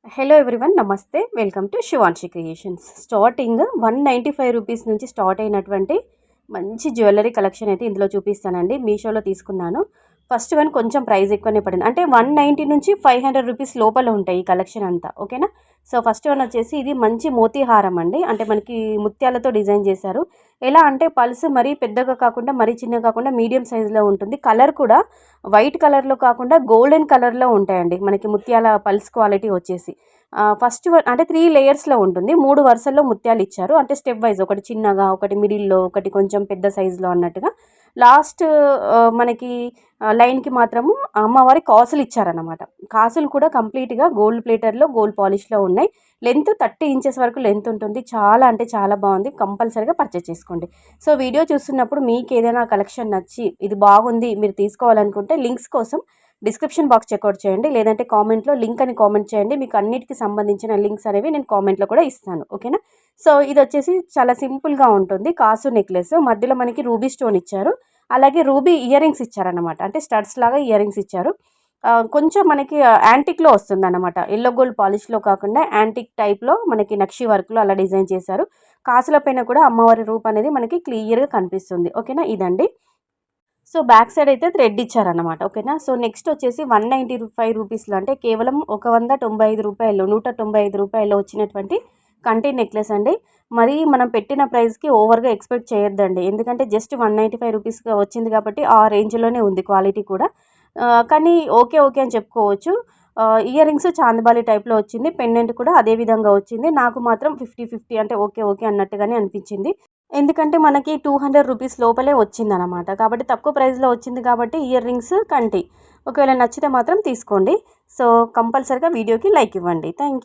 Hello everyone, నమస్తే. Welcome to Shivanshi creations. Starting 195 rupees నుంచి start అయినటువంటి మంచి జ్యువెలరీ కలెక్షన్ అయితే ఇందులో చూపిస్తానండి. మీషోలో తీసుకున్నాను. ఫస్ట్ వన్ కొంచెం ప్రైస్ ఎక్కువనే పడింది, అంటే 190 నుంచి 500 రూపీస్ లోపల ఉంటాయి ఈ కలెక్షన్ అంతా. ఓకేనా. సో ఫస్ట్ వన్ వచ్చేసి ఇది మంచి మోతీ హారం అండి, అంటే మనకి ముత్యాలతో డిజైన్ చేశారు. ఎలా అంటే పల్స్ మరీ పెద్దగా కాకుండా మరీ చిన్నగా కాకుండా మీడియం సైజులో ఉంటుంది. కలర్ కూడా వైట్ కలర్లో కాకుండా గోల్డెన్ కలర్లో ఉంటాయండి మనకి ముత్యాల పల్స్ క్వాలిటీ వచ్చేసి. ఫస్ట్ అంటే 3 లేయర్స్లో ఉంటుంది. 3 వరుసల్లో ముత్యాలు ఇచ్చారు, అంటే స్టెప్ వైజ్, ఒకటి చిన్నగా, ఒకటి మిడిల్లో, ఒకటి కొంచెం పెద్ద సైజులో అన్నట్టుగా. లాస్ట్ మనకి లైన్కి మాత్రము అమ్మవారి కాసులు ఇచ్చారన్నమాట. కాసులు కూడా కంప్లీట్గా గోల్డ్ ప్లేటర్లో, గోల్డ్ పాలిష్లో ఉన్నాయి. లెంత్ 30 ఇంచెస్ వరకు లెంత్ ఉంటుంది. చాలా అంటే చాలా బాగుంది. కంపల్సరీగా పర్చేస్ చేసుకోండి. సో వీడియో చూస్తున్నప్పుడు మీకు ఏదైనా కలెక్షన్ నచ్చి ఇది బాగుంది మీరు తీసుకోవాలనుకుంటే లింక్స్ కోసం డిస్క్రిప్షన్ బాక్స్ చెక్అవుట్ చేయండి, లేదంటే కామెంట్లో లింక్ అని కామెంట్ చేయండి. మీకు అన్నిటికీ సంబంధించిన లింక్స్ అనేవి నేను కామెంట్లో కూడా ఇస్తాను. ఓకేనా. సో ఇది వచ్చేసి చాలా సింపుల్గా ఉంటుంది. కాసు నెక్లెస్ మధ్యలో మనకి రూబీ స్టోన్ ఇచ్చారు, అలాగే రూబీ ఇయర్ రింగ్స్ ఇచ్చారనమాట. అంటే స్టడ్స్ లాగా ఇయర్ రింగ్స్ ఇచ్చారు. కొంచెం మనకి యాంటిక్లో వస్తుంది అనమాట. ఎల్లో గోల్డ్ పాలిష్లో కాకుండా యాంటిక్ టైప్లో మనకి నక్షి వర్క్లో అలా డిజైన్ చేశారు. కాసుల పైన కూడా అమ్మవారి రూప్ అనేది మనకి క్లియర్గా కనిపిస్తుంది. ఓకేనా. ఇదండి. సో బ్యాక్ సైడ్ అయితే థ్రెడ్ ఇచ్చారనమాట. ఓకేనా. సో నెక్స్ట్ వచ్చేసి 195 రూపీస్లో, అంటే కేవలం 195 రూపాయలు, 195 రూపాయలు వచ్చినటువంటి కంటి నెక్లెస్ అండి. మరి మనం పెట్టిన ప్రైస్కి ఓవర్గా ఎక్స్పెక్ట్ చేయొద్దండి, ఎందుకంటే జస్ట్ 195 రూపీస్గా వచ్చింది కాబట్టి ఆ రేంజ్లోనే ఉంది క్వాలిటీ కూడా. కానీ ఓకే ఓకే అని చెప్పుకోవచ్చు. ఇయర్ రింగ్స్ చాందబాలి టైప్లో వచ్చింది, పెండెంట్ కూడా అదే విధంగా వచ్చింది. నాకు మాత్రం 50-50 అంటే ఓకే ఓకే అన్నట్టుగానే అనిపించింది. ఎందుకంటే మనకి 200 రూపీస్ లోపలే వచ్చిందనమాట. కాబట్టి తక్కువ ప్రైస్లో వచ్చింది కాబట్టి ఇయర్ రింగ్స్ కంటి. ఒకవేళ నచ్చితే మాత్రం తీసుకోండి. సో కంపల్సరీగా వీడియోకి లైక్ ఇవ్వండి. Thank you.